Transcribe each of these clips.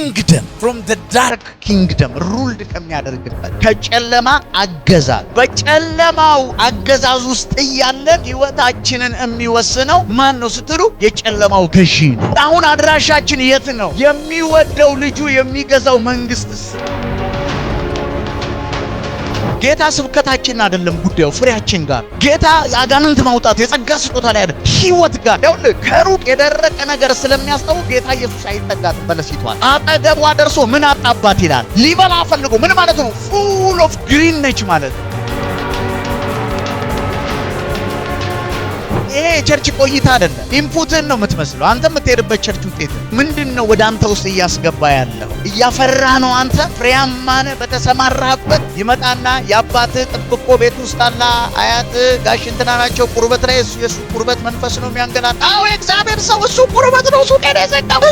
kingdom, from the dark kingdom, ruled ከሚያደርግበት ከጨለማ አገዛዝ በጨለማው አገዛዝ ውስጥ ያለን ህይወታችንን የሚወስነው ማን ነው ስትሉ የጨለማው ገዢ ነው። አሁን አድራሻችን የት ነው? የሚወደው ልጁ የሚገዛው መንግስትስ? ጌታ ስብከታችን አይደለም ጉዳዩ ፍሬያችን ጋር ጌታ አጋንንት ማውጣት የጸጋ ስጦታ ላይ አይደለም ህይወት ጋር ያውልህ ከሩቅ የደረቀ ነገር ስለሚያስታውቅ ጌታ ኢየሱስ አይጠጋም በለሲቷል አጠገቧ ደርሶ ምን አጣባት ይላል ሊበላ ፈልጎ ምን ማለት ነው full of green ነች ማለት ይሄ ቸርች ቆይታ አይደለም ኢንፑትን ነው የምትመስለው አንተ የምትሄድበት ቸርች ውጤት ምንድነው ወደ አንተ ውስጥ እያስገባ ያለው እያፈራ ነው አንተ ፍሬያማነ በተሰማራህበት ይመጣና ያባት ጥብቆ ቤት ውስጥ አላ አያት ጋሽ እንትና ናቸው ቁርበት ላይ የሱ ቁርበት መንፈስ ነው የሚያንገላታው እግዚአብሔር ሰው እሱ ቁርበት ነው እሱ ከደዘጋው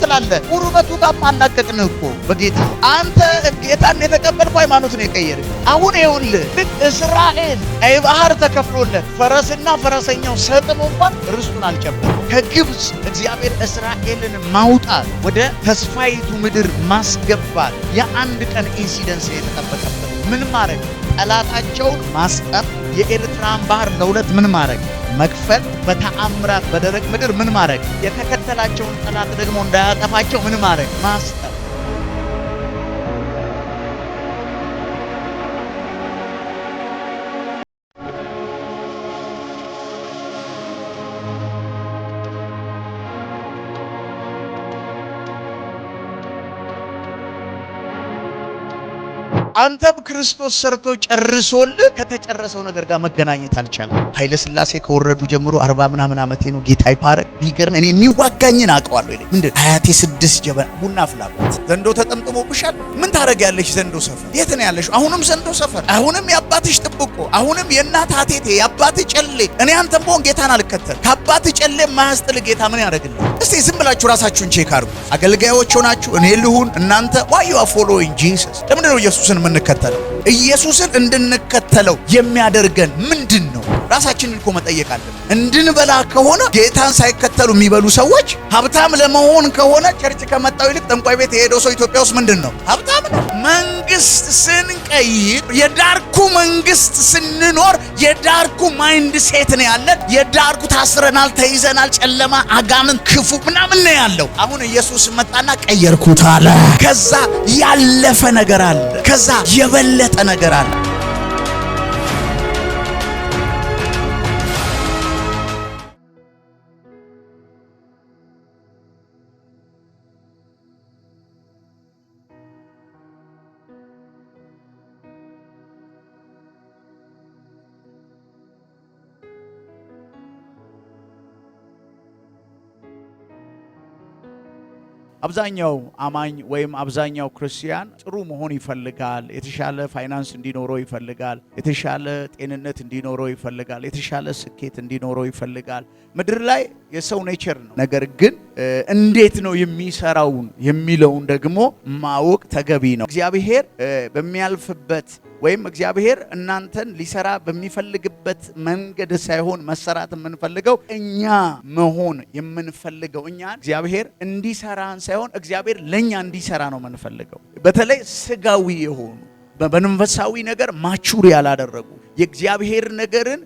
ትላለህ ቁርበቱ ጋር ማናቀቅን እኮ በጌታ አንተ ጌታን የተቀበልከው ሃይማኖት ነው የቀየረ አሁን ይኸውልህ እስራኤል አይ ባህር ተከፍሎለት ፈረስና ፈረሰኛ ሰጥሞ እንኳን ርስቱን አልጨበጠም ከግብጽ እግዚአብሔር እስራኤልን ማውጣት ወደ ተስፋይቱ ምድር ማስገባት የአንድ ቀን ኢንሲደንስ የተጠበቀበት ምን ማድረግ ጠላታቸውን ማስጠፍ የኤርትራን ባህር ለሁለት ምን ማድረግ መክፈል በተአምራት በደረቅ ምድር ምን ማድረግ የተከተላቸውን ጠላት ደግሞ እንዳያጠፋቸው ምን ማድረግ ማስጠፍ አንተም ክርስቶስ ሰርቶ ጨርሶልህ ከተጨረሰው ነገር ጋር መገናኘት አልቻለም። ኃይለ ሥላሴ ከወረዱ ጀምሮ 40 ምናምን ዓመቴ ነው። ጌታ ይባረክ። ቢገርም እኔ የሚዋጋኝን አውቀዋለሁ ይለኝ ምንድን አያቴ 6 ጀበና ቡና ፍላበት ዘንዶ ተጠምጥሞብሻል። ምን ታረጋለሽ? ዘንዶ ሰፈር የት ነው ያለሽ? አሁንም ዘንዶ ሰፈር፣ አሁንም ያባትሽ ጥብቆ፣ አሁንም የእናት አቴቴ ያባትሽ ጨሌ። እኔ አንተም ቦን ጌታን አልከተል ከአባትሽ ጨሌ ማያስጥል ጌታ ምን ያደርግልህ? እስቲ ዝም ብላችሁ ራሳችሁን ቼክ አድርጉ። አገልጋዮች ሆናችሁ እኔ ልሁን እናንተ why you are following Jesus? ለምን ነው ኢየሱስን የምንከተለው? ኢየሱስን እንድንከተለው የሚያደርገን ምንድነው? ራሳችንን እኮ መጠየቅ አለብን። እንድንበላ ከሆነ ጌታን ሳይከተሉ የሚበሉ ሰዎች ሀብታም ለመሆን ከሆነ ቸርች ከመጣው ይልቅ ጠንቋይ ቤት የሄደው ሰው ኢትዮጵያ ውስጥ ምንድነው? ሀብታም ነው። መንግስት ስንቀይር የዳርኩ መንግስት ስንኖር የዳርኩ ማይንድ ሴት ነው ያለን። የዳርኩ ታስረናል፣ ተይዘናል፣ ጨለማ አጋንንት ክፉ ምናምን ነው ያለው። አሁን ኢየሱስ መጣና ቀየርኩት አለ። ከዛ ያለፈ ነገር አለ። ከዛ የበለጠ ነገር አለ። አብዛኛው አማኝ ወይም አብዛኛው ክርስቲያን ጥሩ መሆን ይፈልጋል። የተሻለ ፋይናንስ እንዲኖረው ይፈልጋል። የተሻለ ጤንነት እንዲኖረው ይፈልጋል። የተሻለ ስኬት እንዲኖረው ይፈልጋል። ምድር ላይ የሰው ኔቸር ነው። ነገር ግን እንዴት ነው የሚሰራው የሚለውን ደግሞ ማወቅ ተገቢ ነው። እግዚአብሔር በሚያልፍበት ወይም እግዚአብሔር እናንተን ሊሰራ በሚፈልግበት መንገድ ሳይሆን መሰራት የምንፈልገው እኛ መሆን የምንፈልገው እኛ እግዚአብሔር እንዲሰራን ሳይሆን እግዚአብሔር ለኛ እንዲሰራ ነው የምንፈልገው። በተለይ ስጋዊ የሆኑ በመንፈሳዊ ነገር ማቹር ያላደረጉ የእግዚአብሔር ነገርን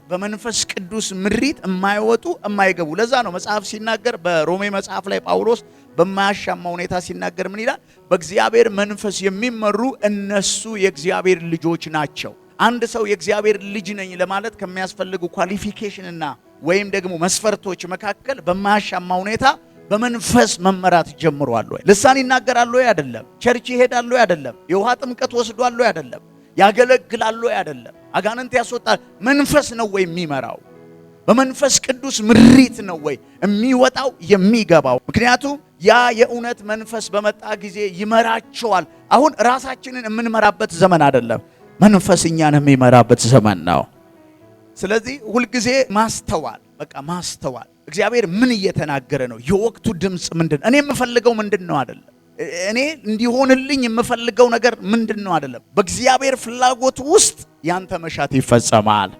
በመንፈስ ቅዱስ ምሪት የማይወጡ የማይገቡ። ለዛ ነው መጽሐፍ ሲናገር በሮሜ መጽሐፍ ላይ ጳውሎስ በማያሻማ ሁኔታ ሲናገር ምን ይላል? በእግዚአብሔር መንፈስ የሚመሩ እነሱ የእግዚአብሔር ልጆች ናቸው። አንድ ሰው የእግዚአብሔር ልጅ ነኝ ለማለት ከሚያስፈልጉ ኳሊፊኬሽንና ወይም ደግሞ መስፈርቶች መካከል በማያሻማ ሁኔታ በመንፈስ መመራት ጀምሯል ወይ? ልሳን ይናገራል ወይ? አይደለም። ቸርች ይሄዳል ወይ? አይደለም። የውሃ ጥምቀት ወስዷል ወይ? አይደለም። ያገለግላል ወይ? አይደለም። አጋንንት ያስወጣል። መንፈስ ነው ወይ የሚመራው? በመንፈስ ቅዱስ ምሪት ነው ወይ የሚወጣው የሚገባው? ምክንያቱም ያ የእውነት መንፈስ በመጣ ጊዜ ይመራቸዋል። አሁን ራሳችንን የምንመራበት ዘመን አይደለም፣ መንፈስ እኛን የሚመራበት ዘመን ነው። ስለዚህ ሁልጊዜ ማስተዋል፣ በቃ ማስተዋል። እግዚአብሔር ምን እየተናገረ ነው? የወቅቱ ድምጽ ምንድን? እኔ የምፈልገው ምንድን ነው? አይደለም እኔ እንዲሆንልኝ የምፈልገው ነገር ምንድን ነው? አይደለም በእግዚአብሔር ፍላጎት ውስጥ ያንተ መሻት ይፈጸማል።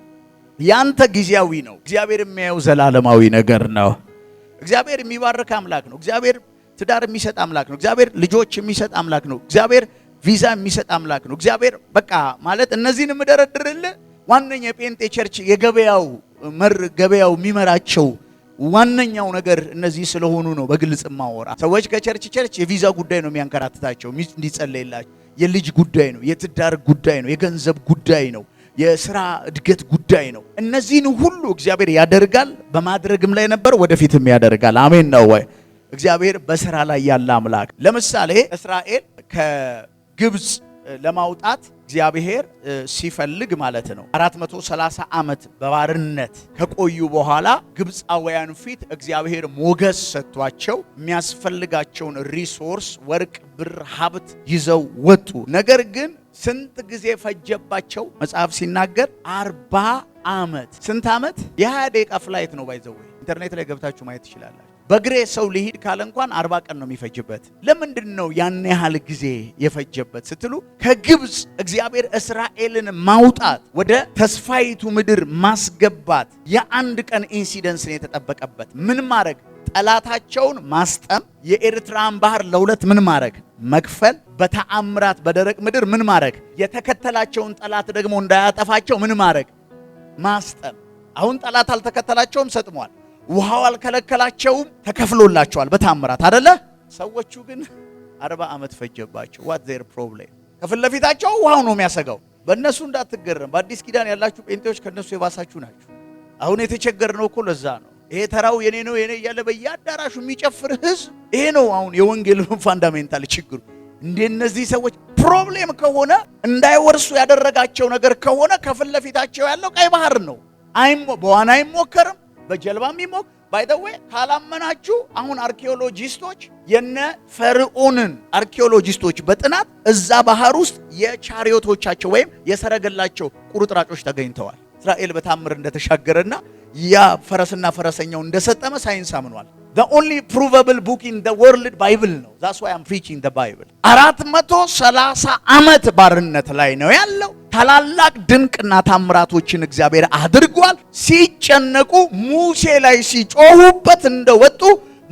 ያንተ ጊዜያዊ ነው፣ እግዚአብሔር የሚያየው ዘላለማዊ ነገር ነው። እግዚአብሔር የሚባርክ አምላክ ነው። እግዚአብሔር ትዳር የሚሰጥ አምላክ ነው። እግዚአብሔር ልጆች የሚሰጥ አምላክ ነው። እግዚአብሔር ቪዛ የሚሰጥ አምላክ ነው። እግዚአብሔር በቃ ማለት እነዚህን የምደረድርልህ ዋነኛ የጴንጤ ቸርች የገበያው ገበያው የሚመራቸው ዋነኛው ነገር እነዚህ ስለሆኑ ነው። በግልጽ ማወራ ሰዎች ከቸርች የቪዛ ጉዳይ ነው የሚያንከራትታቸው፣ እንዲጸለይላቸው፣ የልጅ ጉዳይ ነው፣ የትዳር ጉዳይ ነው፣ የገንዘብ ጉዳይ ነው፣ የሥራ እድገት ጉዳይ ነው። እነዚህን ሁሉ እግዚአብሔር ያደርጋል፣ በማድረግም ላይ ነበር፣ ወደፊትም ያደርጋል። አሜን ነው ወይ? እግዚአብሔር በሥራ ላይ ያለ አምላክ። ለምሳሌ እስራኤል ከግብጽ ለማውጣት እግዚአብሔር ሲፈልግ ማለት ነው 430 ዓመት በባርነት ከቆዩ በኋላ ግብፃውያን ፊት እግዚአብሔር ሞገስ ሰጥቷቸው የሚያስፈልጋቸውን ሪሶርስ ወርቅ፣ ብር፣ ሀብት ይዘው ወጡ። ነገር ግን ስንት ጊዜ ፈጀባቸው? መጽሐፍ ሲናገር 40 ዓመት። ስንት ዓመት? የ20 ደቂቃ ፍላይት ነው። ባይዘው ኢንተርኔት ላይ ገብታችሁ ማየት ትችላላችሁ። በእግሬ ሰው ሊሄድ ካለ እንኳን 40 ቀን ነው የሚፈጅበት። ለምንድን ነው ያን ያህል ጊዜ የፈጀበት ስትሉ ከግብፅ እግዚአብሔር እስራኤልን ማውጣት ወደ ተስፋይቱ ምድር ማስገባት የአንድ ቀን ኢንሲደንስ ነው የተጠበቀበት። ምን ማድረግ? ጠላታቸውን ማስጠም፣ የኤርትራን ባህር ለሁለት ምን ማድረግ? መክፈል፣ በተአምራት በደረቅ ምድር ምን ማድረግ? የተከተላቸውን ጠላት ደግሞ እንዳያጠፋቸው ምን ማድረግ? ማስጠም። አሁን ጠላት አልተከተላቸውም፣ ሰጥሟል። ውሃው አልከለከላቸውም፣ ተከፍሎላቸዋል በታምራት አይደለ? ሰዎቹ ግን 40 ዓመት ፈጀባቸው። what their problem? ከፊት ለፊታቸው ውሃው ነው የሚያሰጋው። በእነሱ እንዳትገረም። በአዲስ ኪዳን ያላችሁ ጴንጤዎች ከነሱ የባሳችሁ ናችሁ። አሁን የተቸገርነው እኮ ለዛ ነው። ይሄ ተራው የኔ ነው የኔ እያለ በየአዳራሹ የሚጨፍር ህዝብ፣ ይሄ ነው አሁን የወንጌል ፋንዳሜንታል ችግሩ። እንደነዚህ ሰዎች ፕሮብሌም ከሆነ እንዳይወርሱ ያደረጋቸው ነገር ከሆነ ከፊት ለፊታቸው ያለው ቀይ ባህር ነው። በዋና አይሞከርም፣ በጀልባም ይሞክ ባይ ዘ ዌይ ካላመናችሁ አሁን አርኪኦሎጂስቶች የነ ፈርዖንን አርኪኦሎጂስቶች በጥናት እዛ ባህር ውስጥ የቻሪዮቶቻቸው ወይም የሰረገላቸው ቁርጥራጮች ተገኝተዋል። እስራኤል በታምር እንደተሻገረና ያ ፈረስና ፈረሰኛው እንደሰጠመ ሳይንስ አምኗል። the only provable book in the world Bible ነው። that's why I'm preaching the Bible። 430 ዓመት ባርነት ላይ ነው ያለው። ታላላቅ ድንቅና ታምራቶችን እግዚአብሔር አድርጓል። ሲጨነቁ ሙሴ ላይ ሲጮሁበት እንደወጡ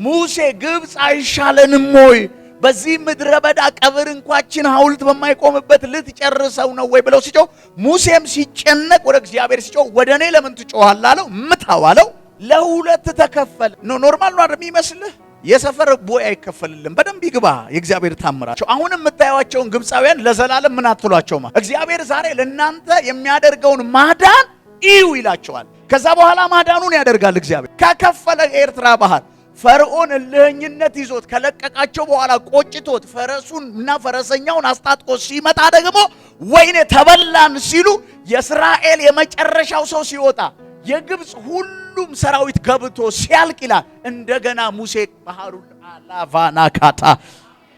ሙሴ ግብፅ አይሻለንም ወይ? በዚህ ምድረ በዳ ቀብር እንኳችን ሐውልት በማይቆምበት ልትጨርሰው ነው ወይ ብለው ሲጮህ፣ ሙሴም ሲጨነቅ ወደ እግዚአብሔር ሲጮህ ወደኔ ለምን ትጮሃለህ አለው። ምታው አለው። ለሁለት ተከፈለ። ኖርማል ነው አይደል የሚመስልህ? የሰፈር ቦይ አይከፈልልም። በደንብ ይግባ የእግዚአብሔር ታምራቸው። አሁን የምታዩዋቸውን ግብፃውያን ለዘላለም ምን አትሏቸው? እግዚአብሔር ዛሬ ለእናንተ የሚያደርገውን ማዳን እዩ ይላቸዋል። ከዛ በኋላ ማዳኑን ያደርጋል እግዚአብሔር። ከከፈለ ኤርትራ ባህር ፈርዖን እልህኝነት ይዞት ከለቀቃቸው በኋላ ቆጭቶት ፈረሱን እና ፈረሰኛውን አስታጥቆ ሲመጣ ደግሞ ወይኔ ተበላን ሲሉ የእስራኤል የመጨረሻው ሰው ሲወጣ የግብፅ ሁሉም ሰራዊት ገብቶ ሲያልቅ ይላል እንደገና ሙሴ ባህሩን አላቫናካታ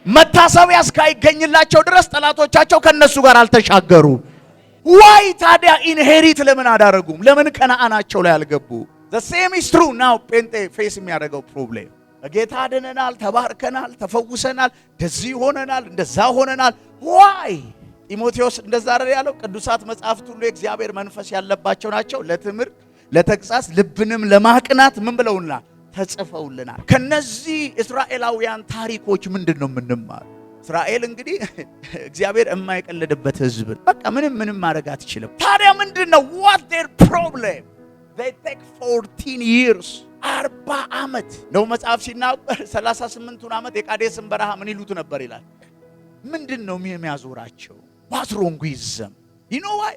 መታሰቢያ እስካይገኝላቸው ድረስ ጠላቶቻቸው ከነሱ ጋር አልተሻገሩ። ዋይ ታዲያ ኢንሄሪት ለምን አዳረጉም? ለምን ከነዓናቸው ላይ አልገቡ? the same is true now። ጴንጤ ፌስ የሚያደርገው ፕሮብሌም ጌታ አድነናል፣ ተባርከናል፣ ተፈውሰናል፣ እንደዚህ ሆነናል፣ እንደዛ ሆነናል። ዋይ ጢሞቴዎስ እንደዛ አይደል ያለው? ቅዱሳት መጻሕፍት ሁሉ የእግዚአብሔር መንፈስ ያለባቸው ናቸው፣ ለትምህርት ለተግሳጽ ልብንም ለማቅናት ምን ብለውልናል? ተጽፈውልናል። ከነዚህ እስራኤላውያን ታሪኮች ምንድን ነው የምንማር? እስራኤል እንግዲህ እግዚአብሔር የማይቀልድበት ህዝብ፣ በቃ ምንም ማድረግ አትችልም። ታዲያ ምንድን ነው what their problem? they take 14 years 40 ዓመት ነው መጽሐፍ ሲናገር 38ቱን ዓመት የቃዴስን በረሃ ምን ይሉት ነበር ይላል። ምንድን ነው የሚያዞራቸው? what's wrong with them? you know why?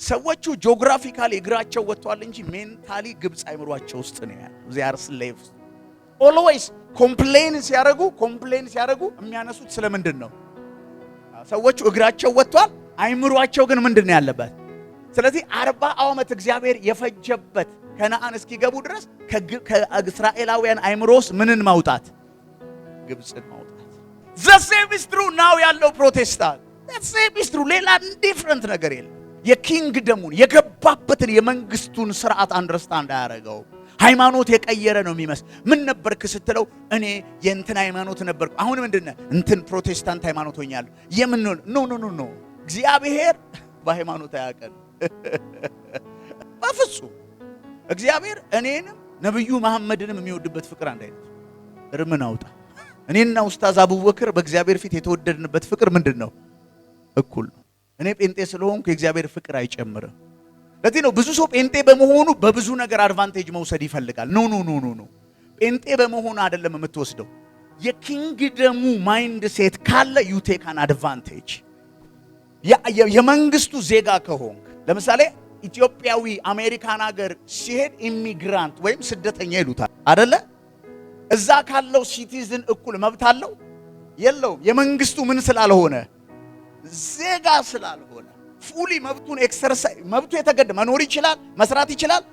ሰዎቹ ጂኦግራፊካሊ እግራቸው ወጥቷል እንጂ ሜንታሊ ግብፅ አይምሯቸው ውስጥ ነው ያለው። they are slaves always ኮምፕሌን ሲያደርጉ የሚያነሱት ስለምንድን ነው? ሰዎቹ እግራቸው ወጥቷል፣ አይምሯቸው ግን ምንድን ነው ያለበት? ስለዚህ 40 ዓመት እግዚአብሔር የፈጀበት ከነዓን እስኪገቡ ድረስ ከእስራኤላውያን አይምሮ ውስጥ ምንን ማውጣት? ግብፅን ማውጣት። the same is true now ያለው ፕሮቴስታንት the same is true። ሌላ ዲፍረንት ነገር የለም። የኪንግደሙን የገባበትን የመንግስቱን ስርዓት አንደርስታንድ አያደርገው። ሃይማኖት የቀየረ ነው የሚመስል። ምን ነበርክ ስትለው እኔ የእንትን ሃይማኖት ነበርኩ፣ አሁን ምንድነው እንትን ፕሮቴስታንት ሃይማኖት ሆኛለሁ። የምን ኖ እግዚአብሔር በሃይማኖት አያውቅም። በፍጹም እግዚአብሔር እኔንም ነብዩ መሐመድንም የሚወድበት ፍቅር አንድ አይነት። እርምን አውጣ እኔና ኡስታዝ አቡበክር በእግዚአብሔር ፊት የተወደድንበት ፍቅር ምንድነው? እኩል ነው። እኔ ጴንጤ ስለሆንኩ የእግዚአብሔር ፍቅር አይጨምርም። ለዚህ ነው ብዙ ሰው ጴንጤ በመሆኑ በብዙ ነገር አድቫንቴጅ መውሰድ ይፈልጋል። ኖ ኖ ኖ ኖ ኖ ጴንጤ በመሆኑ አይደለም የምትወስደው። የኪንግደሙ ማይንድ ሴት ካለ ዩ ቴክ አን አድቫንቴጅ። የመንግስቱ ዜጋ ከሆንክ ለምሳሌ ኢትዮጵያዊ አሜሪካን ሀገር ሲሄድ ኢሚግራንት ወይም ስደተኛ ይሉታል አይደለ? እዛ ካለው ሲቲዝን እኩል መብት አለው የለውም? የመንግስቱ ምን ስላልሆነ? ዜጋ ስላልሆነ ፉሊ መብቱን ኤክሰርሳይዝ መብቱ የተገደ መኖር ይችላል፣ መስራት ይችላል።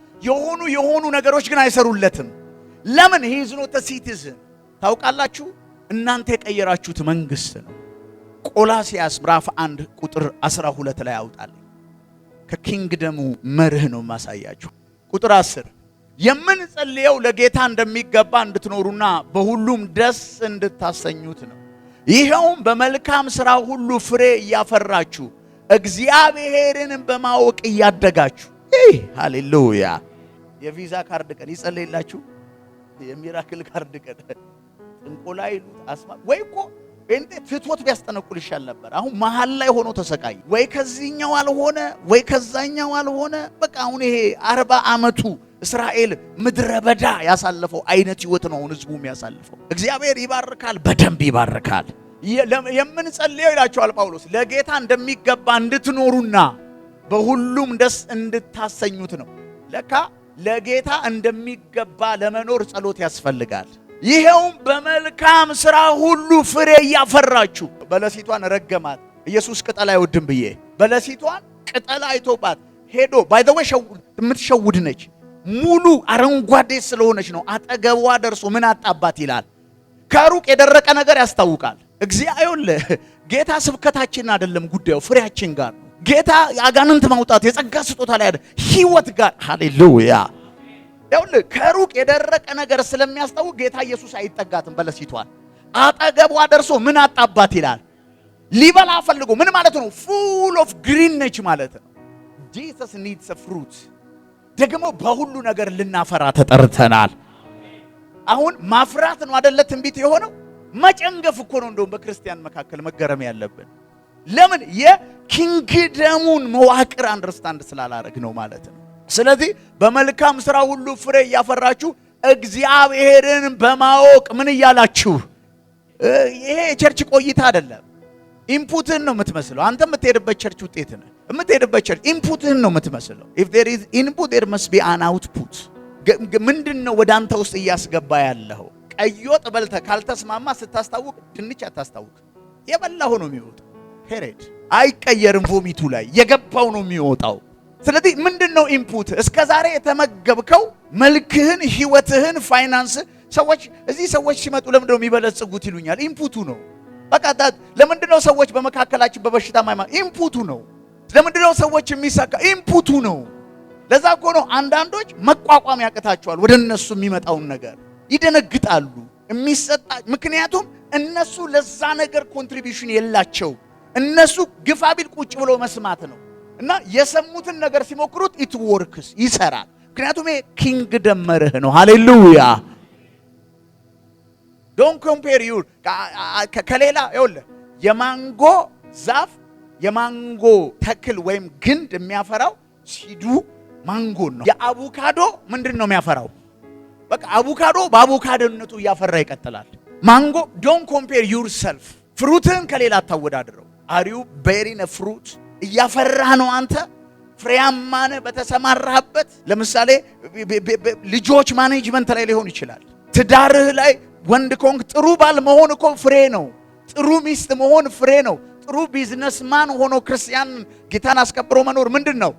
የሆኑ ነገሮች ግን አይሰሩለትም። ለምን? ሂ ኢዝ ኖት አ ሲቲዝን። ታውቃላችሁ፣ እናንተ የቀየራችሁት መንግስት ነው። ቆላስይስ ምዕራፍ 1 ቁጥር 12 ላይ አውጣልኝ። ከኪንግደሙ መርህ ነው ማሳያችሁ። ቁጥር 10 የምንጸልየው ለጌታ እንደሚገባ እንድትኖሩና በሁሉም ደስ እንድታሰኙት ነው። ይሄውም በመልካም ሥራ ሁሉ ፍሬ እያፈራችሁ እግዚአብሔርን በማወቅ እያደጋችሁ። ሃሌሉያ! የቪዛ ካርድ ቀን ይጸልይላችሁ፣ የሚራክል ካርድ ቀን ጥንቆላ ይሉት አስማ ወይ እኮ ጴንጤ ትቶት ቢያስጠነቁል ይሻል ነበር። አሁን መሃል ላይ ሆኖ ተሰቃይ። ወይ ከዚህኛው አልሆነ ወይ ከዛኛው አልሆነ። በቃ አሁን ይሄ 40 ዓመቱ እስራኤል ምድረ በዳ ያሳለፈው አይነት ህይወት ነው ህዝቡ የሚያሳልፈው። እግዚአብሔር ይባርካል፣ በደንብ ይባርካል። የምንጸልየው ይላችኋል ጳውሎስ ለጌታ እንደሚገባ እንድትኖሩና በሁሉም ደስ እንድታሰኙት ነው። ለካ ለጌታ እንደሚገባ ለመኖር ጸሎት ያስፈልጋል። ይሄውም በመልካም ሥራ ሁሉ ፍሬ እያፈራችሁ። በለሲቷን ረገማት ኢየሱስ ቅጠል አይወድም ብዬ። በለሲቷን ቅጠል አይቶባት ሄዶ ባይ ዘ ዌይ የምትሸውድ ነች። ሙሉ አረንጓዴ ስለሆነች ነው። አጠገቧ ደርሶ ምን አጣባት ይላል። ከሩቅ የደረቀ ነገር ያስታውቃል። እግዚአብሔር ጌታ ስብከታችን አይደለም ጉዳዩ፣ ፍሬያችን ጋር ነው። ጌታ አጋንንት ማውጣት የጸጋ ስጦታ ላይ አይደል፣ ህይወት ጋር። ሃሌሉያ! ይኸውልህ ከሩቅ የደረቀ ነገር ስለሚያስታውቅ ጌታ ኢየሱስ አይጠጋትም። በለሲቷን አጠገቧ ደርሶ ምን አጣባት ይላል። ሊበላ ፈልጎ ምን ማለት ነው? ፉል ኦፍ ግሪን ነች ማለት ነው። ጂሰስ ኒድስ አ ፍሩት። ደግሞ በሁሉ ነገር ልናፈራ ተጠርተናል። አሁን ማፍራት ነው አይደለ ትንቢት የሆነው? መጨንገፍ እኮ ነው እንደውም በክርስቲያን መካከል መገረም ያለብን። ለምን? የኪንግደሙን መዋቅር አንደርስታንድ ስላላረግ ነው ማለት ነው። ስለዚህ በመልካም ሥራ ሁሉ ፍሬ እያፈራችሁ እግዚአብሔርን በማወቅ ምን እያላችሁ። ይሄ የቸርች ቆይታ አይደለም። ኢንፑትህን ነው የምትመስለው። አንተ የምትሄድበት ቸርች ውጤት ነው የምትሄድበት ቸርች ኢንፑትህን ነው የምትመስለው። if there is input there must be an output። ምንድነው ወደ አንተ ውስጥ እያስገባ ያለው? ቀይ ወጥ በልተህ ካልተስማማ ስታስታውቅ ድንች አታስታውቅ። የበላው ነው የሚወጣው። ሄሬድ አይቀየርም። ቮሚቱ ላይ የገባው ነው የሚወጣው። ስለዚህ ምንድነው ኢንፑት? እስከ ዛሬ የተመገብከው መልክህን፣ ህይወትህን፣ ፋይናንስ። ሰዎች እዚህ ሰዎች ሲመጡ ለምንድነው የሚበለጽጉት ይሉኛል። ኢንፑቱ ነው። በቃ ለምንድነው ሰዎች በመካከላችን በበሽታ ማይማ? ኢንፑቱ ነው። ለምንድነው ሰዎች የሚሳካ? ኢንፑቱ ነው። ለዛ እኮ ነው አንዳንዶች መቋቋም ያቅታቸዋል። ወደ እነሱ የሚመጣውን ነገር ይደነግጣሉ። የሚሰጣ ምክንያቱም እነሱ ለዛ ነገር ኮንትሪቢዩሽን የላቸው። እነሱ ግፋ ቢል ቁጭ ብሎ መስማት ነው። እና የሰሙትን ነገር ሲሞክሩት ኢት ወርክስ ይሰራል። ምክንያቱም ይሄ ኪንግደም መርህ ነው። ሃሌሉያ! ዶንት ኮምፔር ዩ ከሌላ። ይኸውልህ የማንጎ ዛፍ የማንጎ ተክል ወይም ግንድ የሚያፈራው ሲዱ ማንጎን ነው። የአቮካዶ ምንድን ነው የሚያፈራው? በቃ አቮካዶ በአቮካዶነቱ እያፈራ ይቀጥላል። ማንጎ ዶንት ኮምፔር ዩርሰልፍ። ፍሩትን ከሌላ አታወዳድረው። አር ዩ ቤሪንግ አ ፍሩት? እያፈራህ ነው አንተ? ፍሬያማ ነህ በተሰማራህበት? ለምሳሌ ልጆች ማኔጅመንት ላይ ሊሆን ይችላል። ትዳርህ ላይ ወንድ ኮንክ ጥሩ ባል መሆን እኮ ፍሬ ነው። ጥሩ ሚስት መሆን ፍሬ ነው። ጥሩ ቢዝነስማን ሆኖ ክርስቲያን ጌታን አስከብሮ መኖር ምንድን ነው?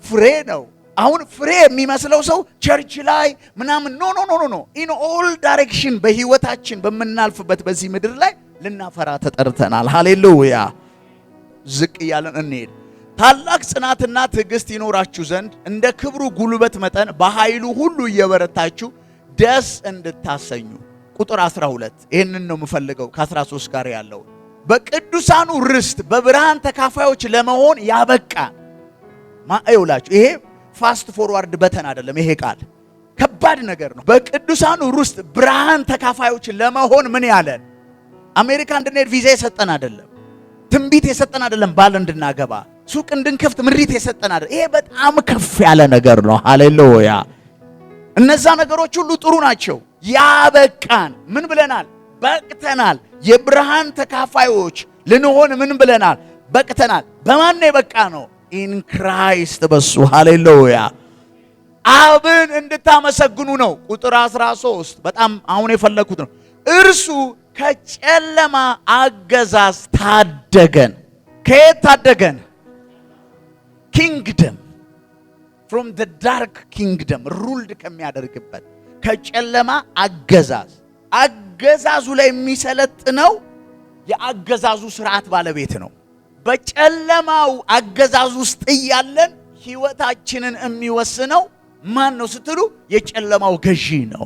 ፍሬ ነው። አሁን ፍሬ የሚመስለው ሰው ቸርች ላይ ምናምን ኖ ኖ ኖ ኖ ኢን ኦል ዳይሬክሽን በህይወታችን በምናልፍበት በዚህ ምድር ላይ ልናፈራ ተጠርተናል። ሃሌሉያ! ዝቅ እያለን እንሄድ። ታላቅ ጽናትና ትዕግስት ይኖራችሁ ዘንድ እንደ ክብሩ ጉልበት መጠን በኃይሉ ሁሉ እየበረታችሁ ደስ እንድታሰኙ። ቁጥር 12 ይህንን ነው የምፈልገው ከ13 ጋር ያለው በቅዱሳኑ ርስት በብርሃን ተካፋዮች ለመሆን ያበቃን። ማእውላችሁ ይሄ ፋስት ፎርዋርድ በተን አይደለም። ይሄ ቃል ከባድ ነገር ነው። በቅዱሳኑ ርስት ብርሃን ተካፋዮች ለመሆን ምን ያለን አሜሪካ እንድንሄድ ቪዛ የሰጠን አይደለም። ትንቢት የሰጠን አይደለም። ባል እንድናገባ ሱቅ እንድንከፍት ምሪት የሰጠን አይደለም። ይሄ በጣም ከፍ ያለ ነገር ነው። ሃሌሉያ! እነዛ ነገሮች ሁሉ ጥሩ ናቸው። ያበቃን ምን ብለናል? በቅተናል። የብርሃን ተካፋዮች ልንሆን ምን ብለናል? በቅተናል። በማን ነው የበቃ ነው? ኢን ክራይስት በሱ። ሃሌሉያ! አብን እንድታመሰግኑ ነው። ቁጥር 13 በጣም አሁን የፈለኩት ነው። እርሱ ከጨለማ አገዛዝ ታደገን። ከየት ታደገን? ኪንግደም from the dark kingdom ሩልድ ከሚያደርግበት ከጨለማ አገዛዝ። አገዛዙ ላይ የሚሰለጥነው የአገዛዙ ስርዓት ባለቤት ነው። በጨለማው አገዛዝ ውስጥ እያለን ህይወታችንን የሚወስነው ማን ነው ስትሉ የጨለማው ገዢ ነው።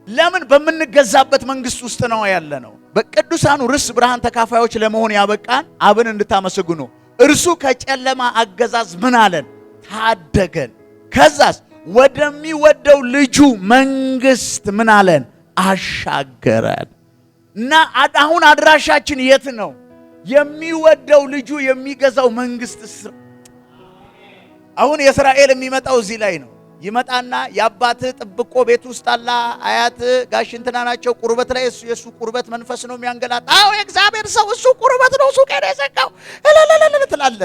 ለምን? በምንገዛበት መንግስት ውስጥ ነው ያለ ነው። በቅዱሳኑ ርስ ብርሃን ተካፋዮች ለመሆን ያበቃን አብን እንድታመሰግኑ እርሱ ከጨለማ አገዛዝ ምን አለን? ታደገን። ከዛስ ወደሚወደው ልጁ መንግስት ምን አለን? አሻገረን። እና አሁን አድራሻችን የት ነው? የሚወደው ልጁ የሚገዛው መንግስት። አሁን የእስራኤል የሚመጣው እዚህ ላይ ነው። ይመጣና የአባት ጥብቆ ቤት ውስጥ አላ አያት ጋሽ እንትና ናቸው። ቁርበት ላይ የሱ ቁርበት መንፈስ ነው የሚያንገላጣው። የእግዚአብሔር ሰው እሱ ቁርበት ነው ሱቅ ሄደ የዘጋው እለለለ ትላለ።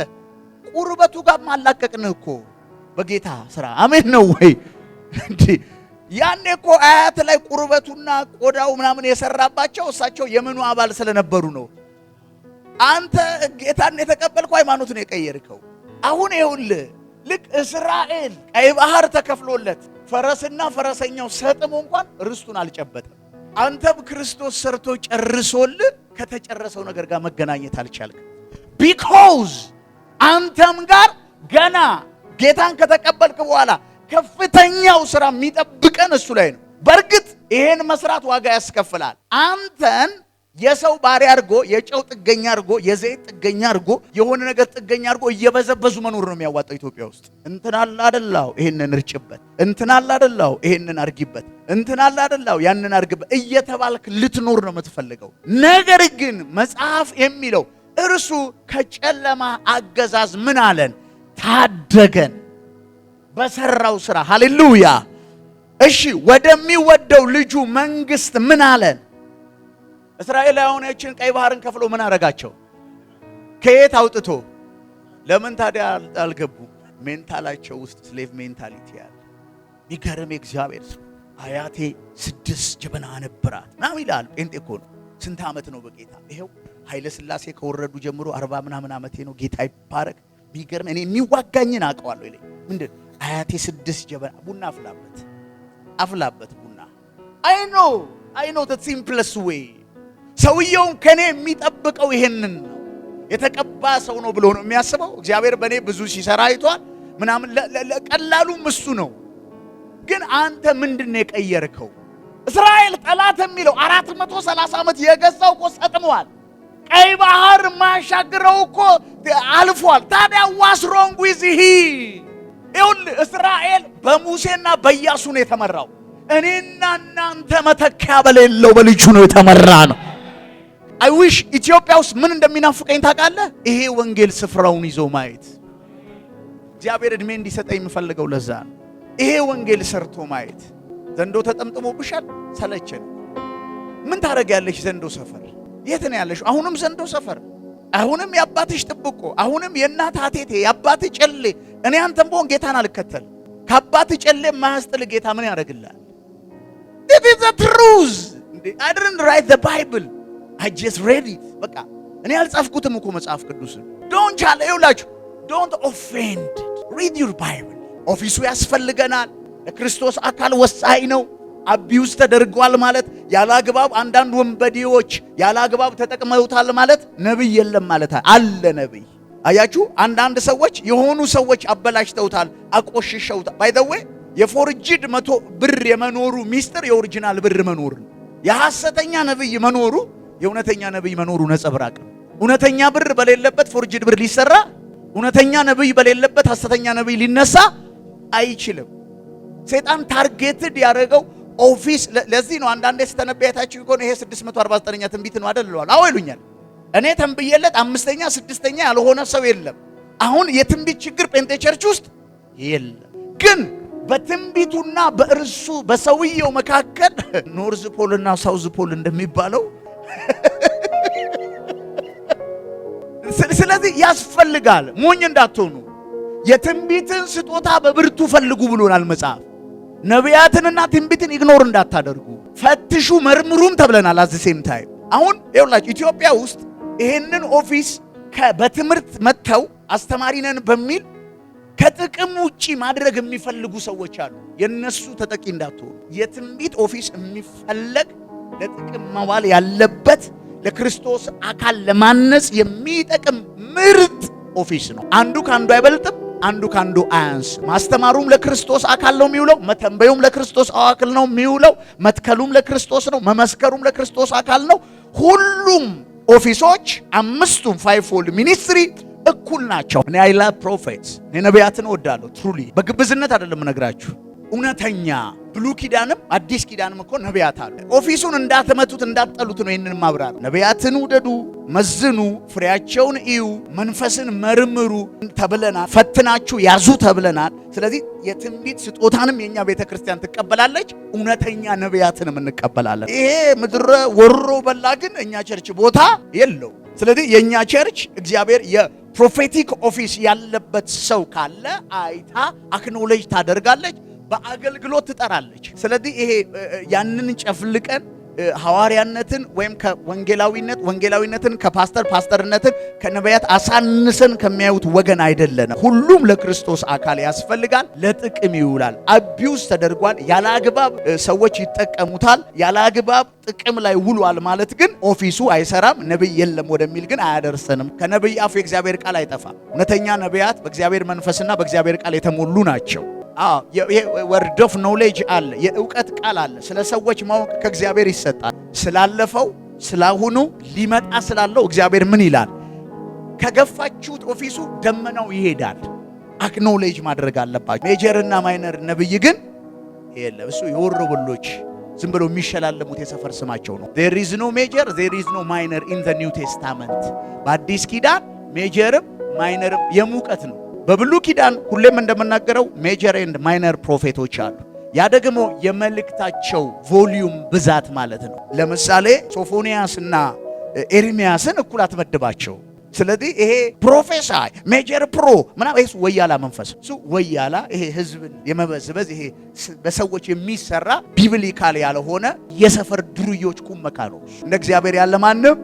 ቁርበቱ ጋር ማላቀቅንህ እኮ በጌታ ስራ። አሜን ነው ወይ? እንዴ ያኔ እኮ አያት ላይ ቁርበቱና ቆዳው ምናምን የሰራባቸው እሳቸው የምኑ አባል ስለነበሩ ነው። አንተ ጌታን የተቀበልከው ሃይማኖትን የቀየርከው። አሁን ይኸውልህ ልክ እስራኤል ቀይ ባህር ተከፍሎለት ፈረስና ፈረሰኛው ሰጥሞ እንኳን ርስቱን አልጨበጠም። አንተም ክርስቶስ ሰርቶ ጨርሶልህ ከተጨረሰው ነገር ጋር መገናኘት አልቻልክም። ቢኮዝ አንተም ጋር ገና ጌታን ከተቀበልክ በኋላ ከፍተኛው ስራ የሚጠብቀን እሱ ላይ ነው። በእርግጥ ይሄን መስራት ዋጋ ያስከፍላል። አንተን የሰው ባሪያ አድርጎ የጨው ጥገኛ አድርጎ የዘይት ጥገኛ አድርጎ የሆነ ነገር ጥገኛ አድርጎ እየበዘበዙ መኖር ነው የሚያዋጣው። ኢትዮጵያ ውስጥ እንትና አለ አይደላው ይሄንን እርጭበት፣ እንትና አለ አይደላው ይሄንን አርጊበት፣ እንትና አለ አይደላው ያንን አርግበት እየተባልክ ልትኖር ነው የምትፈልገው። ነገር ግን መጽሐፍ የሚለው እርሱ ከጨለማ አገዛዝ ምን አለን? ታደገን በሰራው ስራ። ሃሌሉያ! እሺ ወደሚወደው ልጁ መንግስት ምን አለን? እስራኤላውያኖችን ቀይ ባህርን ከፍሎ ምን አረጋቸው? ከየት አውጥቶ? ለምን ታዲያ አልገቡ? ሜንታላቸው ውስጥ ስሌቭ ሜንታሊቲ ያለ ሚገርም እግዚአብሔር ሰው አያቴ 6 ጀበና ነበራት ምናምን ይላል። ጴንጤ እኮ ነው። ስንት ዓመት ነው በጌታ? ይሄው ኃይለ ሥላሴ ከወረዱ ጀምሮ 40 ምናምን ዓመቴ ነው። ጌታ ይባረክ። ቢገርም እኔ የሚዋጋኝን አውቀዋለሁ ይለኝ። ምንድን አያቴ 6 ጀበና ቡና አፍላበት ቡና። አይ ኖ the simplest way። ሰውየው ከኔ የሚጠብቀው ይሄንን ነው። የተቀባ ሰው ነው ብሎ ነው የሚያስበው። እግዚአብሔር በኔ ብዙ ሲሰራ አይቷል ምናምን ለቀላሉም እሱ ነው። ግን አንተ ምንድነው የቀየርከው? እስራኤል ጠላት የሚለው 430 ዓመት የገዛው እኮ ሰጥሟል። ቀይ ባህር ማሻገረው እኮ አልፏል። ታዲያ ዋስ ሮንግ ዊዝ ሂ? ይኸውልህ እስራኤል በሙሴና በኢያሱ ነው የተመራው። እኔና እናንተ መተኪያ በሌለው በልጁ ነው የተመራ ነው። አይ ዊሽ ኢትዮጵያ ውስጥ ምን እንደሚናፍቀኝ ታውቃለህ? ይሄ ወንጌል ስፍራውን ይዞ ማየት። እግዚአብሔር እድሜ እንዲሰጠኝ የምፈልገው ለዛ ነው። ይሄ ወንጌል ሰርቶ ማየት። ዘንዶ ተጠምጥሞብሻል፣ ሰለቸን። ምን ታደርጊያለሽ? ዘንዶ ሰፈር የት ነው ያለሽ? አሁንም ዘንዶ ሰፈር፣ አሁንም የአባትሽ ጥብቆ፣ አሁንም የእናት አቴቴ፣ የአባትሽ ጨሌ። እኔ አንተም በሆን ጌታን አልከተል። ከአባትሽ ጨሌ የማያስጥል ጌታ ምን ያደርግልሃል? This is the truth. I didn't write the Bible. I just read it. በቃ እኔ አልጻፍኩትም እኮ መጽሐፍ ቅዱስ። don't challenge, don't offend. Read your Bible. ኦፊሱ ያስፈልገናል። ለክርስቶስ አካል ወሳኝ ነው። አቢውስ ተደርጓል ማለት ያላግባብ አንዳንድ ወንበዴዎች ያላግባብ ተጠቅመውታል ማለት ነብይ የለም ማለት አለ። ነብይ አያችሁ፣ አንዳንድ ሰዎች የሆኑ ሰዎች አበላሽተውታል፣ አቆሽሸውታል። ባይ ዘ ዌይ የፎርጅድ 100 ብር የመኖሩ ሚስጥር የኦሪጂናል ብር መኖር ነው። የሐሰተኛ ነብይ መኖሩ የእውነተኛ ነብይ መኖሩ ነጸብራቅ ነው። እውነተኛ ብር በሌለበት ፎርጅድ ብር ሊሰራ፣ እውነተኛ ነብይ በሌለበት ሐሰተኛ ነብይ ሊነሳ አይችልም። ሰይጣን ታርጌትድ ያደረገው ኦፊስ ለዚህ ነው አንዳንዴ ስተነብያታችሁ ይቆን ይሄ 649ኛ ትንቢት ነው አይደል ይላል። አዎ ይሉኛል። እኔ ተንብየለት አምስተኛ ስድስተኛ ያልሆነ ሰው የለም። አሁን የትንቢት ችግር ጴንጤ ቸርች ውስጥ የለም። ግን በትንቢቱና በእርሱ በሰውየው መካከል ኖርዝ ፖል እና ሳውዝ ፖል እንደሚባለው ስለዚህ ያስፈልጋል። ሞኝ እንዳትሆኑ የትንቢትን ስጦታ በብርቱ ፈልጉ ብሎናል መጽሐፍ። ነቢያትንና ትንቢትን ኢግኖር እንዳታደርጉ ፈትሹ መርምሩም ተብለናል። አዘሴም ታይም አሁን ይኸውላችሁ ኢትዮጵያ ውስጥ ይሄንን ኦፊስ በትምህርት መጥተው አስተማሪ ነን በሚል ከጥቅም ውጪ ማድረግ የሚፈልጉ ሰዎች አሉ። የነሱ ተጠቂ እንዳትሆኑ። የትንቢት ኦፊስ የሚፈለግ ለጥቅም መዋል ያለበት ለክርስቶስ አካል ለማነጽ የሚጠቅም ምርጥ ኦፊስ ነው። አንዱ ካንዱ አይበልጥም፣ አንዱ ካንዱ አያንስ። ማስተማሩም ለክርስቶስ አካል ነው የሚውለው፣ መተንበዩም ለክርስቶስ አካል ነው የሚውለው፣ መትከሉም ለክርስቶስ ነው፣ መመስከሩም ለክርስቶስ አካል ነው። ሁሉም ኦፊሶች አምስቱም ፋይቭፎልድ ሚኒስትሪ እኩል ናቸው። እኔ አይ ላቭ ፕሮፌትስ፣ እኔ ነቢያትን እወዳለሁ። ትሩሊ በግብዝነት አይደለም እነግራችሁ፣ እውነተኛ ብሉይ ኪዳንም አዲስ ኪዳንም እኮ ነቢያት አሉ። ኦፊሱን እንዳትመቱት እንዳትጠሉት ነው ይህንን ማብራር። ነቢያትን ውደዱ፣ መዝኑ፣ ፍሬያቸውን እዩ፣ መንፈስን መርምሩ ተብለናል። ፈትናችሁ ያዙ ተብለናል። ስለዚህ የትንቢት ስጦታንም የኛ ቤተክርስቲያን ትቀበላለች፣ እውነተኛ ነቢያትንም እንቀበላለን። ይሄ ምድረ ወሮ በላ ግን እኛ ቸርች ቦታ የለው። ስለዚህ የኛ ቸርች እግዚአብሔር የፕሮፌቲክ ኦፊስ ያለበት ሰው ካለ አይታ አክኖሌጅ ታደርጋለች፣ በአገልግሎት ትጠራለች። ስለዚህ ይሄ ያንን ጨፍልቀን ሐዋርያነትን ወይም ወንጌላዊነትን ከፓስተር ፓስተርነትን ከነቢያት አሳንሰን ከሚያዩት ወገን አይደለንም። ሁሉም ለክርስቶስ አካል ያስፈልጋል፣ ለጥቅም ይውላል። አቢውስ ተደርጓል፣ ያለ አግባብ ሰዎች ይጠቀሙታል። ያለ አግባብ ጥቅም ላይ ውሏል ማለት ግን ኦፊሱ አይሰራም፣ ነብይ የለም ወደሚል ግን አያደርሰንም። ከነብይ አፍ የእግዚአብሔር ቃል አይጠፋም። እውነተኛ ነቢያት በእግዚአብሔር መንፈስና በእግዚአብሔር ቃል የተሞሉ ናቸው። ወርድ ኦፍ ኖሌጅ አለ፣ የእውቀት ቃል አለ። ስለ ሰዎች ማወቅ ከእግዚአብሔር ይሰጣል። ስላለፈው ስላሁኑ ሊመጣ ስላለው እግዚአብሔር ምን ይላል? ከገፋችሁት ኦፊሱ ደመናው ይሄዳል። አክኖሌጅ ማድረግ አለባችሁ። ሜጀርና ማይነር ነብይ ግን የለም። እሱ የወሮበሎች ዝም ብሎ የሚሸላለሙት የሰፈር ስማቸው ነው። there is no major there is no minor in the new testament። በአዲስ ኪዳን ሜጀርም ማይነርም የሙቀት ነው። በብሉይ ኪዳን ሁሌም እንደምናገረው ሜጀር ኤንድ ማይነር ፕሮፌቶች አሉ። ያ ደግሞ የመልእክታቸው ቮሊዩም ብዛት ማለት ነው። ለምሳሌ ሶፎንያስና ኤርሚያስን እኩል አትመድባቸው። ስለዚህ ይሄ ፕሮፌሳይ ሜጀር ፕሮ ምናምን ይሄ ወያላ መንፈስ እሱ ወያላ ይሄ ህዝብን የመበዝበዝ ይሄ በሰዎች የሚሰራ ቢብሊካል ያልሆነ የሰፈር ድሩዮች ኩመካ ነው። እንደ እግዚአብሔር ያለ ማንም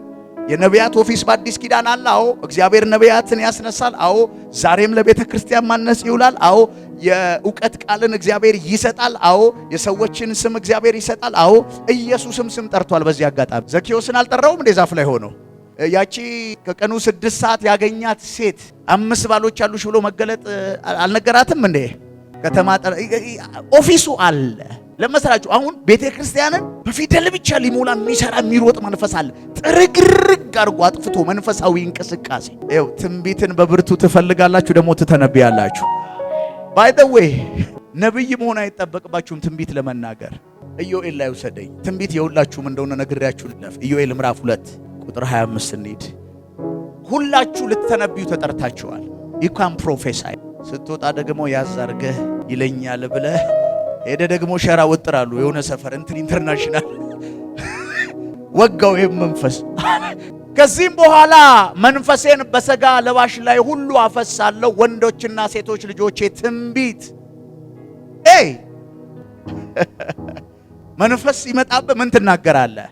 የነቢያት ኦፊስ በአዲስ ኪዳን አለ። አዎ እግዚአብሔር ነቢያትን ያስነሳል። አዎ ዛሬም ለቤተ ክርስቲያን ማነጽ ይውላል። አዎ የእውቀት ቃልን እግዚአብሔር ይሰጣል። አዎ የሰዎችን ስም እግዚአብሔር ይሰጣል። አዎ ኢየሱስም ስም ጠርቷል። በዚህ አጋጣሚ ዘኬዎስን አልጠራውም እንዴ? ዛፍ ላይ ሆኖ ያቺ ከቀኑ 6 ሰዓት ያገኛት ሴት 5 ባሎች አሉሽ ብሎ መገለጥ አልነገራትም እንዴ? ከተማ ኦፊሱ አለ ለመስራችሁ። አሁን ቤተ ክርስቲያንን በፊደል ብቻ ሊሞላ የሚሰራ የሚሮጥ መንፈስ አለ። ጥርግርግ አድርጎ አጥፍቶ መንፈሳዊ እንቅስቃሴ። ይኸው ትንቢትን በብርቱ ትፈልጋላችሁ፣ ደግሞ ትተነብያላችሁ። ባይ ዘ ዌይ ነብይ መሆን አይጠበቅባችሁም ትንቢት ለመናገር። ኢዮኤል ላይ ወሰደኝ። ትንቢት የሁላችሁም እንደሆነ ነግሬያችሁ ልለፍ። ኢዮኤል ምዕራፍ 2 ቁጥር 25 እንሂድ። ሁላችሁ ልትተነብዩ ተጠርታችኋል። ይካም ፕሮፌሳይ ስትወጣ ደግሞ ያዛርገህ ይለኛል ብለህ ሄደ ደግሞ ሸራ ወጥራሉ የሆነ ሰፈር እንትን ኢንተርናሽናል ወጋው ይሄ መንፈስ። ከዚህም በኋላ መንፈሴን በሥጋ ለባሽ ላይ ሁሉ አፈሳለሁ፣ ወንዶችና ሴቶች ልጆቼ ትንቢት መንፈስ ይመጣብህ ምን ትናገራለህ?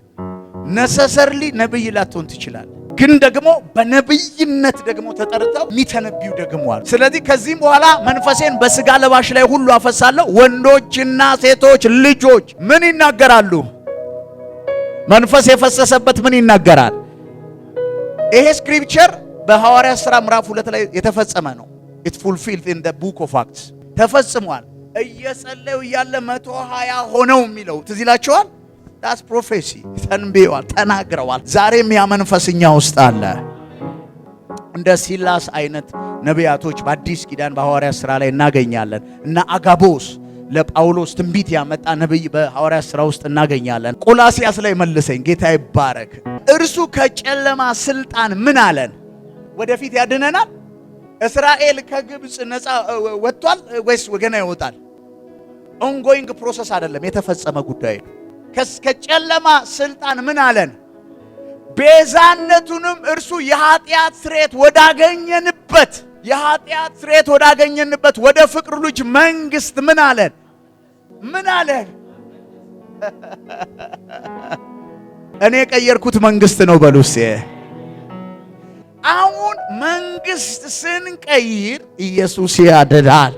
ነሰሰርሊ ነብይ ላትሆን ትችላለህ፣ ግን ደግሞ በነብይነት ደግሞ ተጠርተው የሚተነብዩ ደግሞ አሉ። ስለዚህ ከዚህም በኋላ መንፈሴን በሥጋ ለባሽ ላይ ሁሉ አፈሳለሁ፣ ወንዶችና ሴቶች ልጆች ምን ይናገራሉ? መንፈስ የፈሰሰበት ምን ይናገራል? ይሄ ስክሪፕቸር በሐዋርያት ሥራ ምዕራፍ 2 ላይ የተፈጸመ ነው። it fulfilled in the book of Acts ተፈጽሟል። እየጸለዩ እያለ 120 ሆነው የሚለው ትዝ ይላችኋል። ዳስ ፕሮፌሲ ተንብየዋል፣ ተናግረዋል። ዛሬም ያ መንፈስኛ ውስጥ አለ። እንደ ሲላስ አይነት ነቢያቶች በአዲስ ኪዳን በሐዋርያት ሥራ ላይ እናገኛለን። እና አጋቦስ ለጳውሎስ ትንቢት ያመጣ ነብይ በሐዋርያት ሥራ ውስጥ እናገኛለን። ቆላስይስ ላይ መልሰኝ። ጌታ ይባረክ። እርሱ ከጨለማ ስልጣን ምን አለን? ወደፊት ያድነናል። እስራኤል ከግብፅ ነፃ ወጥቷል ወይስ ገና ይወጣል? ኦንጎይንግ ፕሮሰስ አይደለም፣ የተፈጸመ ጉዳይ ነው። ከጨለማ ስልጣን ምን አለን? ቤዛነቱንም እርሱ የኃጢአት ስርየት ወዳገኘንበት ወደ ፍቅሩ ልጅ መንግስት ምን አለን? እኔ የቀየርኩት መንግስት ነው በሉስ። አሁን መንግስት ስንቀይር ኢየሱስ ያድናል።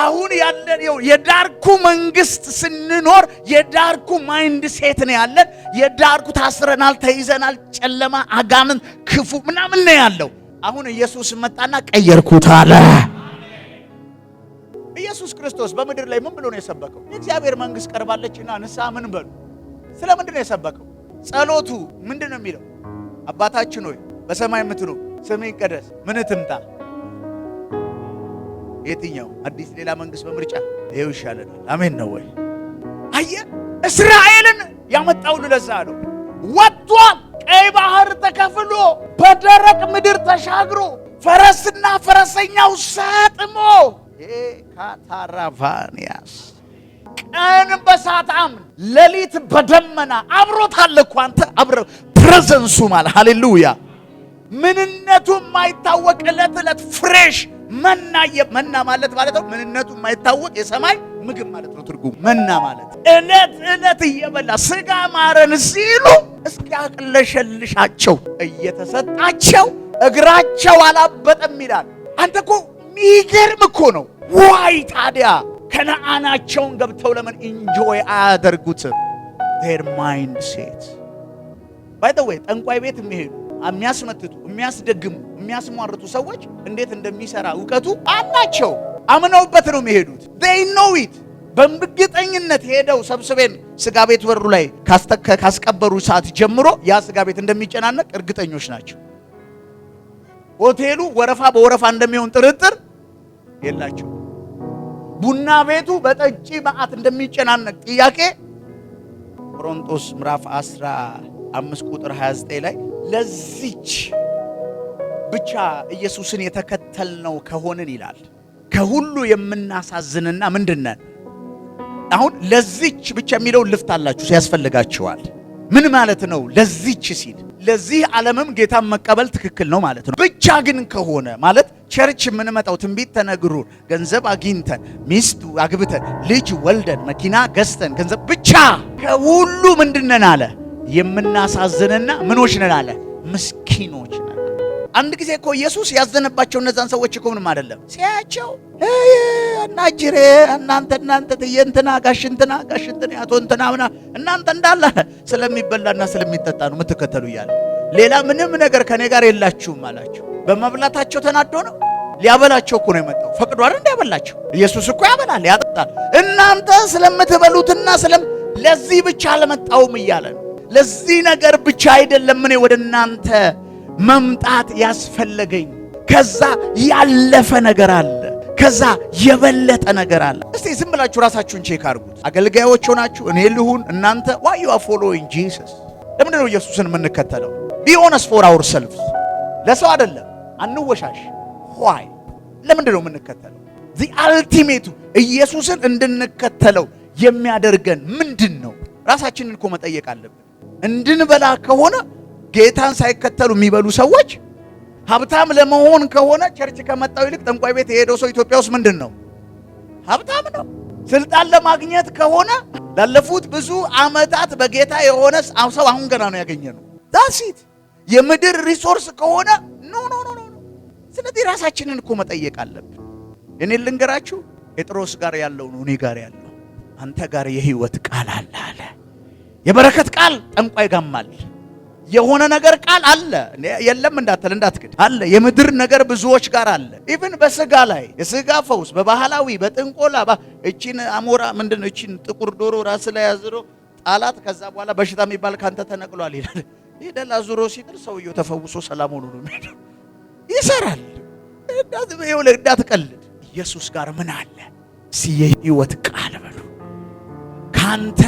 አሁን ያለን የዳርኩ መንግስት ስንኖር የዳርኩ ማይንድ ሴት ነው ያለን። የዳርኩ ታስረናል፣ ተይዘናል፣ ጨለማ፣ አጋንንት፣ ክፉ ምናምን ነው ያለው። አሁን ኢየሱስ መጣና ቀየርኩት አለ። ኢየሱስ ክርስቶስ በምድር ላይ ምን ብሎ ነው የሰበከው? የእግዚአብሔር መንግስት ቀርባለችና ንስሐ ምን በሉ። ስለምንድን ነው የሰበከው? ጸሎቱ ምንድን ነው የሚለው? አባታችን ሆይ በሰማይ የምትኖር ስምህ ይቀደስ፣ ምን ትምጣ። የትኛው አዲስ ሌላ መንግስት በምርጫ ይሄው ይሻለናል። አሜን ነው ወይ? አየ እስራኤልን ያመጣው ለዛ ነው። ወጥቷል። ቀይ ባህር ተከፍሎ በደረቅ ምድር ተሻግሮ ፈረስና ፈረሰኛው ሰጥሞ ካታራቫኒያስ ቀን በሳት አምድ ሌሊት በደመና አብሮታል እኮ አንተ አብረ ፕሬዘንሱ ማለት ሃሌሉያ። ምንነቱ የማይታወቅ ዕለት ፍሬሽ መና ማለት ነው። ምንነቱ የማይታወቅ የሰማይ ምግብ ማለት ነው ትርጉሙ። መና ማለት ዕለት እየበላ ስጋ ማረን ሲሉ እስኪያቅለሸልሻቸው እየተሰጣቸው እግራቸው አላበጠም ይላል። አንተ እኮ ሚገርም እኮ ነው። ዋይ ታዲያ ከነዓናቸውን ገብተው ለምን ኢንጆይ አያደርጉትም? their mind set by the way ጠንቋይ ቤት የሚሄዱ የሚያስመትቱ የሚያስደግሙ የሚያስሟርቱ ሰዎች እንዴት እንደሚሰራ ዕውቀቱ አላቸው። አምነውበት ነው የሚሄዱት። they know it። በእርግጠኝነት ሄደው ሰብስቤን ስጋ ቤት በሩ ላይ ካስቀበሩ ሰዓት ጀምሮ ያ ስጋ ቤት እንደሚጨናነቅ እርግጠኞች ናቸው። ሆቴሉ ወረፋ በወረፋ እንደሚሆን ጥርጥር የላቸው። ቡና ቤቱ በጠጪ መዓት እንደሚጨናነቅ ጥያቄ ቆሮንቶስ ምዕራፍ 15 ቁጥር 29 ላይ ለዚች ብቻ ኢየሱስን የተከተልነው ከሆንን ይላል ከሁሉ የምናሳዝንና ምንድነን? አሁን ለዚች ብቻ የሚለው ልፍታላችሁ ሲያስፈልጋችኋል። ምን ማለት ነው? ለዚች ሲል ለዚህ ዓለምም ጌታን መቀበል ትክክል ነው ማለት ነው። ብቻ ግን ከሆነ ማለት ቸርች የምንመጣው ትንቢት ተነግሮ ገንዘብ አግኝተን ሚስት አግብተን ልጅ ወልደን መኪና ገዝተን ገንዘብ ብቻ ከሁሉ ምንድነን አለ? የምናሳዝንና ምኖች ነን አለ? ምስኪኖች ነን። አንድ ጊዜ እኮ ኢየሱስ ያዘነባቸው እነዛን ሰዎች እኮ ምንም አይደለም ሲያቸው እናጅሬ እናንተ የእንትና ጋሽ እንትና አቶ እንትና ምና እናንተ እንዳለ ስለሚበላና ስለሚጠጣ ነው የምትከተሉ እያለ ሌላ ምንም ነገር ከኔ ጋር የላችሁም አላቸው። በመብላታቸው ተናዶ ነው? ሊያበላቸው እኮ ነው የመጣው። ፈቅዶ አይደል እንዲያበላቸው? ኢየሱስ እኮ ያበላል ያጠጣል። እናንተ ስለምትበሉትና ለዚህ ብቻ አልመጣሁም እያለ ነው። ለዚህ ነገር ብቻ አይደለም እኔ ወደ እናንተ መምጣት ያስፈለገኝ። ከዛ ያለፈ ነገር አለ፣ ከዛ የበለጠ ነገር አለ። እስቲ ዝም ብላችሁ ራሳችሁን ቼክ አድርጉት። አገልጋዮች ሆናችሁ እኔ ልሁን እናንተ why you are following Jesus? ለምንድን ነው ኢየሱስን የምንከተለው? be honest for ourselves። ለሰው አይደለም አንወሻሽ። why ለምንድን ነው የምንከተለው? the ultimate ኢየሱስን እንድንከተለው የሚያደርገን ምንድን ነው? ራሳችንን እኮ መጠየቅ አለብን። እንድንበላ ከሆነ ጌታን ሳይከተሉ የሚበሉ ሰዎች፣ ሀብታም ለመሆን ከሆነ ቸርች ከመጣው ይልቅ ጠንቋይ ቤት የሄደው ሰው ኢትዮጵያ ውስጥ ምንድን ነው? ሀብታም ነው። ስልጣን ለማግኘት ከሆነ ላለፉት ብዙ ዓመታት በጌታ የሆነ ሰው አሁን ገና ነው ያገኘነው። ዳሲት የምድር ሪሶርስ ከሆነ ኖ። ስለዚህ ራሳችንን እኮ መጠየቅ አለብን። እኔ ልንገራችሁ ጴጥሮስ ጋር ያለው ነው እኔ ጋር ያለው። አንተ ጋር የህይወት ቃል አለ። የበረከት ቃል ጠንቋይ ጋማል። የሆነ ነገር ቃል አለ የለም እንዳትክድ አለ። የምድር ነገር ብዙዎች ጋር አለ። ኢቭን በስጋ ላይ የስጋ ፈውስ በባህላዊ በጥንቆላ እቺን አሞራ ምንድነው እቺን ጥቁር ዶሮ ራስ ላይ ያዝሮ ጣላት። ከዛ በኋላ በሽታ የሚባል ካንተ ተነቅሏል ይላል። ይደላ ዙሮ ሲጥል ሰውየው ተፈውሶ ሰላም ሆኖ ነው የሚሄደው። ይሰራል። እንዳትቀልድ። ኢየሱስ ጋር ምን አለ? የህይወት ቃል አንተ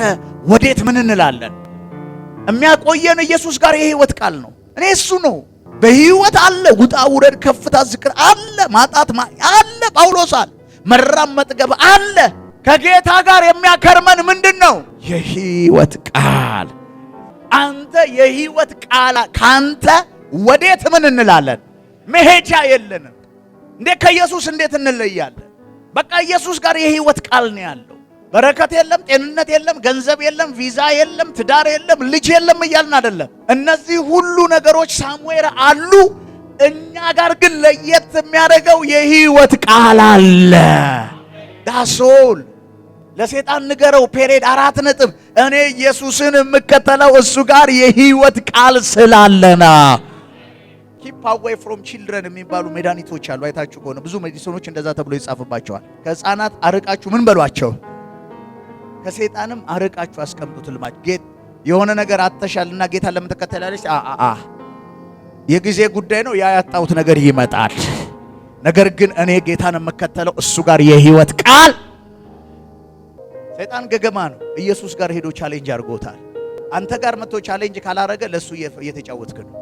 ወዴት ምን እንላለን? የሚያቆየን ኢየሱስ ጋር የህይወት ቃል ነው። እኔ እሱ ነው። በህይወት አለ፣ ውጣ ውረድ፣ ከፍታ ዝቅር አለ፣ ማጣት አለ፣ ጳውሎስ አለ፣ መራም መጥገብ አለ። ከጌታ ጋር የሚያከርመን ምንድነው? የህይወት ቃል። አንተ የህይወት ቃል ካንተ ወዴት ምን እንላለን? መሄጃ የለንም። እንዴ ከኢየሱስ እንዴት እንለያለን? በቃ ኢየሱስ ጋር የህይወት ቃል ነው ያለው። በረከት የለም፣ ጤንነት የለም፣ ገንዘብ የለም፣ ቪዛ የለም፣ ትዳር የለም፣ ልጅ የለም እያልን አይደለም። እነዚህ ሁሉ ነገሮች ሳሙኤል አሉ። እኛ ጋር ግን ለየት የሚያደርገው የህይወት ቃል አለ። ዳሶል ለሰይጣን ንገረው ፔሬድ 4 ነጥብ። እኔ ኢየሱስን የምከተለው እሱ ጋር የህይወት ቃል ስላለና። ኪፕ አዌይ ፍሮም ቺልድረን የሚባሉ መድኃኒቶች አሉ። አይታችሁ ከሆነ ብዙ ሜዲሲኖች እንደዛ ተብሎ ይጻፍባቸዋል። ከህፃናት አርቃችሁ ምን በሏቸው? ከሰይጣንም አርቃችሁ አስቀምጡት። ልማድ ጌት የሆነ ነገር አተሻልና ጌታ ለምን ተከተላለች? የጊዜ ጉዳይ ነው። ያ ያጣሁት ነገር ይመጣል። ነገር ግን እኔ ጌታን የምከተለው እሱ ጋር የህይወት ቃል። ሰይጣን ገገማ ነው። ኢየሱስ ጋር ሄዶ ቻሌንጅ አድርጎታል። አንተ ጋር መጥቶ ቻሌንጅ ካላረገ ለሱ እየተጫወትክ ነው።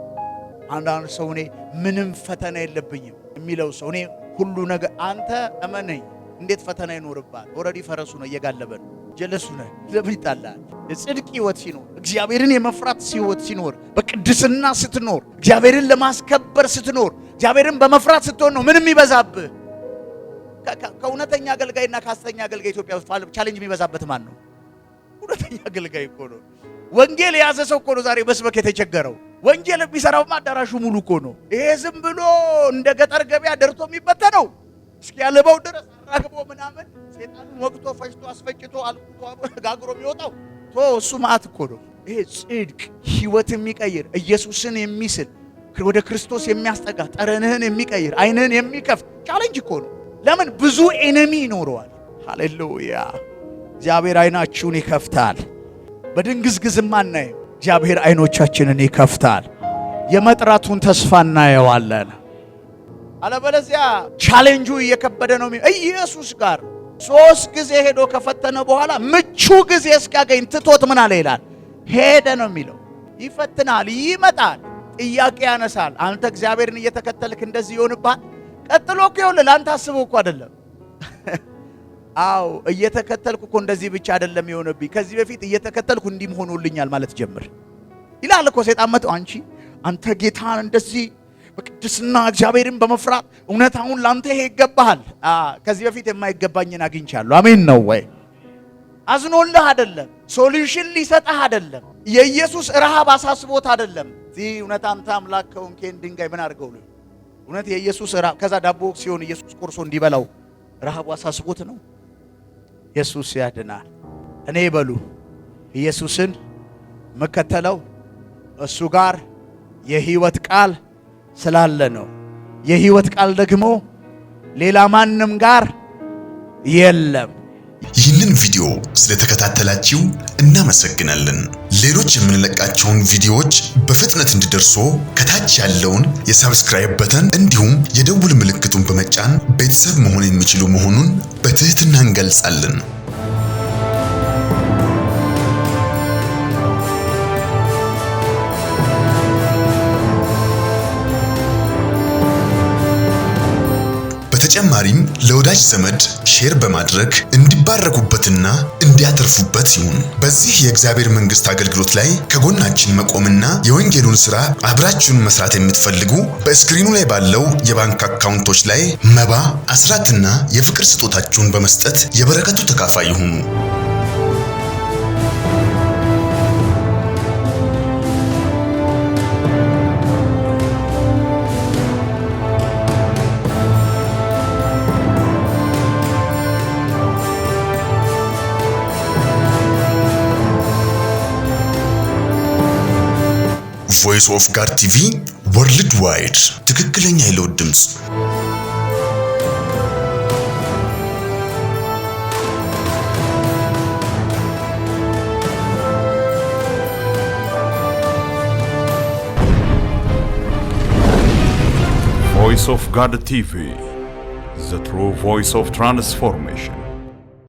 አንዳንድ ሰው እኔ ምንም ፈተና የለብኝም የሚለው ሰው እኔ ሁሉ ነገር አንተ እመነኝ እንዴት ፈተና ይኖርባል? ኦሬዲ ፈረሱ ነው እየጋለበ ነው። ጀለሱ ነው። ለምን ይጣላል? የጽድቅ ህይወት ሲኖር እግዚአብሔርን የመፍራት ህይወት ሲኖር በቅድስና ስትኖር እግዚአብሔርን ለማስከበር ስትኖር እግዚአብሔርን በመፍራት ስትሆን ነው ምንም ይበዛብህ። ከእውነተኛ አገልጋይና ከሐሰተኛ አገልጋይ ኢትዮጵያ ውስጥ ቻሌንጅ የሚበዛበት ማን ነው? እውነተኛ አገልጋይ እኮ ነው። ወንጌል የያዘ ሰው እኮ ነው ዛሬ መስበክ የተቸገረው። ወንጌል የሚሰራው አዳራሹ ሙሉ እኮ ነው። ይሄ ዝም ብሎ እንደ ገጠር ገበያ ደርቶ የሚበተነው እስኪ ያለበው ድረስ አራግቦ ምናምን ሰይጣኑን ወቅቶ ፈጅቶ አስፈጭቶ አልቁቶ ጋግሮ የሚወጣው እሱ ማዕት እኮ ነው። ይሄ ጽድቅ ህይወት የሚቀይር ኢየሱስን የሚስል ወደ ክርስቶስ የሚያስጠጋ ጠረንህን የሚቀይር አይንህን የሚከፍት ቻሌንጅ እኮ ነው። ለምን ብዙ ኤነሚ ይኖረዋል። ሃሌሉያ! እግዚአብሔር አይናችሁን ይከፍታል። በድንግዝግዝማ እናየው። እግዚአብሔር አይኖቻችንን ይከፍታል። የመጥራቱን ተስፋ እናየዋለን። አለበለዚያ ቻሌንጁ እየከበደ ነው። ኢየሱስ ጋር 3 ጊዜ ሄዶ ከፈተነ በኋላ ምቹ ጊዜ እስኪያገኝ ትቶት ምን አለ ይላል? ሄደ ነው የሚለው። ይፈትናል፣ ይመጣል፣ ጥያቄ ያነሳል። አንተ እግዚአብሔርን እየተከተልክ እንደዚህ ይሆንብሃል። ቀጥሎ እኮ ይኸውልህ ለአንተ አስበው እኮ አይደለም። አዎ እየተከተልኩ እኮ እንደዚህ ብቻ አይደለም የሆነብኝ፣ ከዚህ በፊት እየተከተልኩ እንዲህ ሆኖልኛል ማለት ጀምር ይላል እኮ ሰይጣን መጥቶ አንተ ጌታን እንደዚህ በቅድስና እግዚአብሔርን በመፍራት እውነታውን ላንተ ይሄ ይገባሃል። ከዚህ በፊት የማይገባኝን አግኝቻለሁ። አሜን ነው ወይ? አዝኖልህ አይደለም፣ ሶሉሽን ሊሰጥህ አይደለም፣ የኢየሱስ ረሃብ አሳስቦት አይደለም። እዚህ እውነት አንተ አምላክ ከሆንክ ድንጋይ ምን አድርገው ነው? እውነት የኢየሱስ ረሃብ ከዛ ዳቦ ሲሆን ኢየሱስ ቆርሶ እንዲበላው ረሃቡ አሳስቦት ነው? ኢየሱስ ያድናል። እኔ በሉ ኢየሱስን መከተለው እሱ ጋር የህይወት ቃል ስላለ ነው። የህይወት ቃል ደግሞ ሌላ ማንም ጋር የለም። ይህንን ቪዲዮ ስለተከታተላችሁ እናመሰግናለን። ሌሎች የምንለቃቸውን ቪዲዮዎች በፍጥነት እንዲደርሱ ከታች ያለውን የሰብስክራይብ በተን እንዲሁም የደውል ምልክቱን በመጫን ቤተሰብ መሆን የሚችሉ መሆኑን በትህትና እንገልጻለን። በተጨማሪም ለወዳጅ ዘመድ ሼር በማድረግ እንዲባረኩበትና እንዲያተርፉበት ይሁን። በዚህ የእግዚአብሔር መንግስት አገልግሎት ላይ ከጎናችን መቆምና የወንጌሉን ሥራ አብራችሁን መስራት የምትፈልጉ በስክሪኑ ላይ ባለው የባንክ አካውንቶች ላይ መባ፣ አስራትና የፍቅር ስጦታችሁን በመስጠት የበረከቱ ተካፋይ ይሁኑ። ቮይስ ኦፍ ጋድ ቲቪ ወርልድ ዋይድ ትክክለኛ የለውጥ ድምጽ። ቮይስ ኦፍ ጋድ ቲቪ, the true voice of transformation.